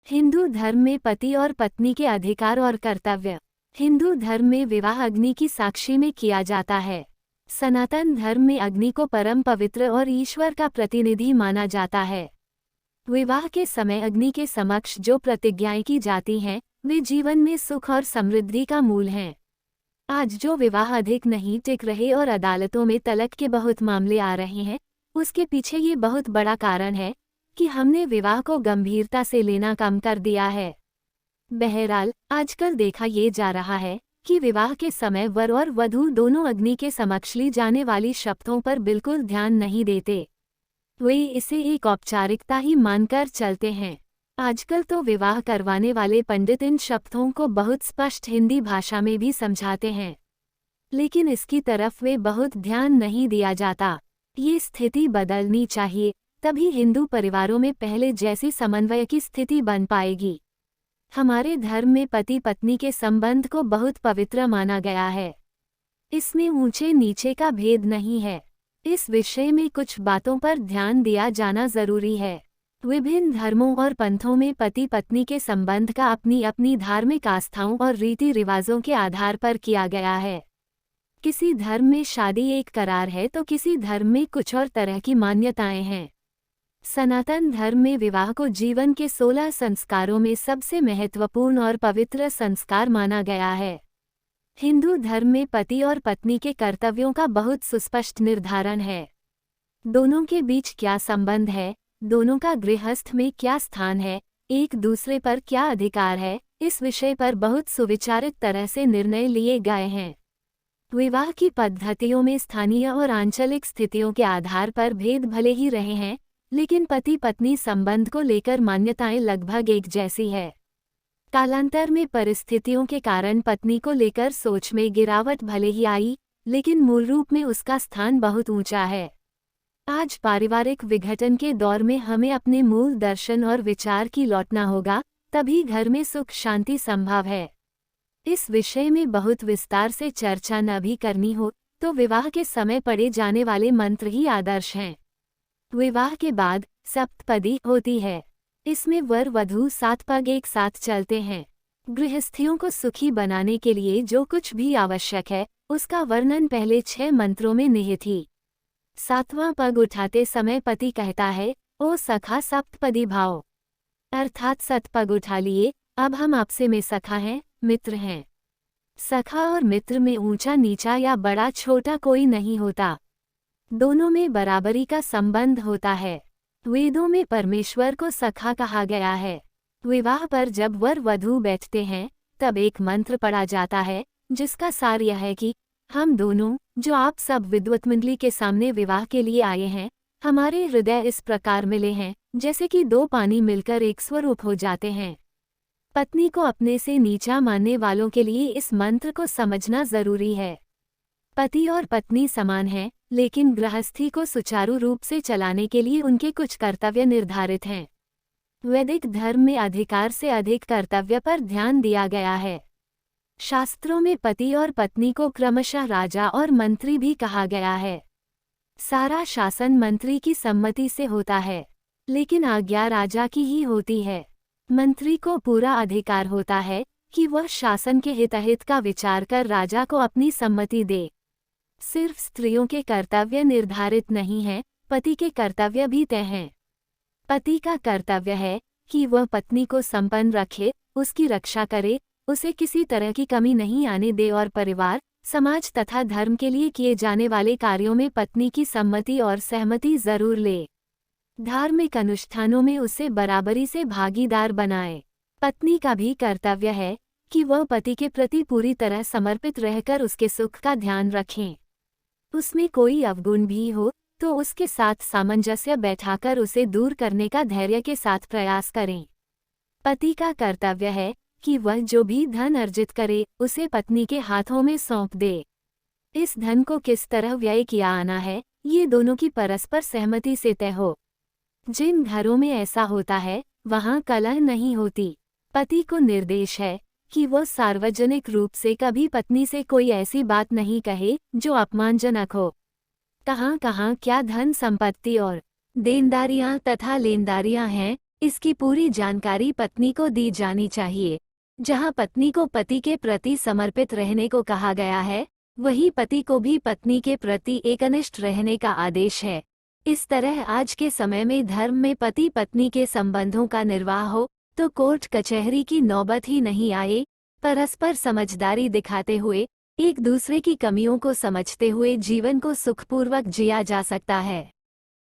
हिंदू धर्म में पति और पत्नी के अधिकार और कर्तव्य। हिंदू धर्म में विवाह अग्नि की साक्षी में किया जाता है। सनातन धर्म में अग्नि को परम पवित्र और ईश्वर का प्रतिनिधि माना जाता है। विवाह के समय अग्नि के समक्ष जो प्रतिज्ञाएं की जाती हैं, वे जीवन में सुख और समृद्धि का मूल हैं। आज जो विवाह अधिक नहीं टिक रहे और अदालतों में तलाक के बहुत मामले आ रहे हैं, उसके पीछे ये बहुत बड़ा कारण है कि हमने विवाह को गंभीरता से लेना कम कर दिया है। बहरहाल आजकल देखा ये जा रहा है कि विवाह के समय वर और वधू दोनों अग्नि के समक्ष ली जाने वाली शपथों पर बिल्कुल ध्यान नहीं देते। वे इसे एक औपचारिकता ही मानकर चलते हैं। आजकल तो विवाह करवाने वाले पंडित इन शपथों को बहुत स्पष्ट हिंदी भाषा में भी समझाते हैं, लेकिन इसकी तरफ वे बहुत ध्यान नहीं दिया जाता। ये स्थिति बदलनी चाहिए, तभी हिंदू परिवारों में पहले जैसी समन्वय की स्थिति बन पाएगी। हमारे धर्म में पति पत्नी के संबंध को बहुत पवित्र माना गया है। इसमें ऊंचे नीचे का भेद नहीं है। इस विषय में कुछ बातों पर ध्यान दिया जाना जरूरी है। विभिन्न धर्मों और पंथों में पति पत्नी के संबंध का अपनी अपनी धार्मिक आस्थाओं और रीति रिवाजों के आधार पर किया गया है। किसी धर्म में शादी एक करार है तो किसी धर्म में कुछ और तरह की मान्यताएं हैं। सनातन धर्म में विवाह को जीवन के 16 संस्कारों में सबसे महत्वपूर्ण और पवित्र संस्कार माना गया है। हिंदू धर्म में पति और पत्नी के कर्तव्यों का बहुत सुस्पष्ट निर्धारण है। दोनों के बीच क्या संबंध है, दोनों का गृहस्थ में क्या स्थान है, एक दूसरे पर क्या अधिकार है, इस विषय पर बहुत सुविचारित तरह से निर्णय लिए गए हैं। विवाह की पद्धतियों में स्थानीय और आंचलिक स्थितियों के आधार पर भेद भले ही रहे हैं, लेकिन पति पत्नी संबंध को लेकर मान्यताएं लगभग एक जैसी है। कालांतर में परिस्थितियों के कारण पत्नी को लेकर सोच में गिरावट भले ही आई, लेकिन मूल रूप में उसका स्थान बहुत ऊंचा है। आज पारिवारिक विघटन के दौर में हमें अपने मूल दर्शन और विचार की लौटना होगा, तभी घर में सुख शांति संभव है। इस विषय में बहुत विस्तार से चर्चा न भी करनी हो तो विवाह के समय पढ़े जाने वाले मंत्र ही आदर्श हैं। विवाह के बाद सप्तपदी होती है। इसमें वर वधू 7 पग एक साथ चलते हैं। गृहस्थियों को सुखी बनाने के लिए जो कुछ भी आवश्यक है, उसका वर्णन पहले 6 मंत्रों में निहित ही। 7वां पग उठाते समय पति कहता है, ओ सखा सप्तपदी भाव, अर्थात 7 पग उठा लिए, अब हम आपसे में सखा हैं, मित्र हैं। सखा और मित्र में ऊंचा नीचा या बड़ा छोटा कोई नहीं होता, दोनों में बराबरी का संबंध होता है। वेदों में परमेश्वर को सखा कहा गया है। विवाह पर जब वर वधू बैठते हैं, तब एक मंत्र पढ़ा जाता है, जिसका सार यह है कि हम दोनों, जो आप सब विद्वत मंडली के सामने विवाह के लिए आए हैं, हमारे हृदय इस प्रकार मिले हैं जैसे कि 2 पानी मिलकर एक स्वरूप हो जाते हैं। पत्नी को अपने से नीचा मानने वालों के लिए इस मंत्र को समझना जरूरी है। पति और पत्नी समान हैं, लेकिन गृहस्थी को सुचारू रूप से चलाने के लिए उनके कुछ कर्तव्य निर्धारित हैं। वैदिक धर्म में अधिकार से अधिक कर्तव्य पर ध्यान दिया गया है। शास्त्रों में पति और पत्नी को क्रमशः राजा और मंत्री भी कहा गया है। सारा शासन मंत्री की सम्मति से होता है, लेकिन आज्ञा राजा की ही होती है। मंत्री को पूरा अधिकार होता है कि वह शासन के हितहित का विचार कर राजा को अपनी सम्मति दे। सिर्फ स्त्रियों के कर्तव्य निर्धारित नहीं हैं, पति के कर्तव्य भी तय हैं। पति का कर्तव्य है कि वह पत्नी को संपन्न रखे, उसकी रक्षा करे, उसे किसी तरह की कमी नहीं आने दे और परिवार, समाज तथा धर्म के लिए किए जाने वाले कार्यों में पत्नी की सम्मति और सहमति जरूर ले। धार्मिक अनुष्ठानों में उसे बराबरी से भागीदार बनाए। पत्नी का भी कर्तव्य है कि वह पति के प्रति पूरी तरह समर्पित रहकर उसके सुख का ध्यान रखें। उसमें कोई अवगुण भी हो तो उसके साथ सामंजस्य बैठाकर उसे दूर करने का धैर्य के साथ प्रयास करें। पति का कर्तव्य है कि वह जो भी धन अर्जित करे उसे पत्नी के हाथों में सौंप दे। इस धन को किस तरह व्यय किया आना है, ये दोनों की परस्पर सहमति से तय हो। जिन घरों में ऐसा होता है, वहाँ कलह नहीं होती। पति को निर्देश है कि वह सार्वजनिक रूप से कभी पत्नी से कोई ऐसी बात नहीं कहे जो अपमानजनक हो। कहाँ कहाँ क्या धन संपत्ति और देनदारियाँ तथा लेनदारियाँ हैं, इसकी पूरी जानकारी पत्नी को दी जानी चाहिए। जहां पत्नी को पति के प्रति समर्पित रहने को कहा गया है, वहीं पति को भी पत्नी के प्रति एकनिष्ठ रहने का आदेश है। इस तरह आज के समय में धर्म में पति पत्नी के संबंधों का निर्वाह हो तो कोर्ट कचहरी की नौबत ही नहीं आए। परस्पर समझदारी दिखाते हुए, एक दूसरे की कमियों को समझते हुए जीवन को सुखपूर्वक जिया जा सकता है।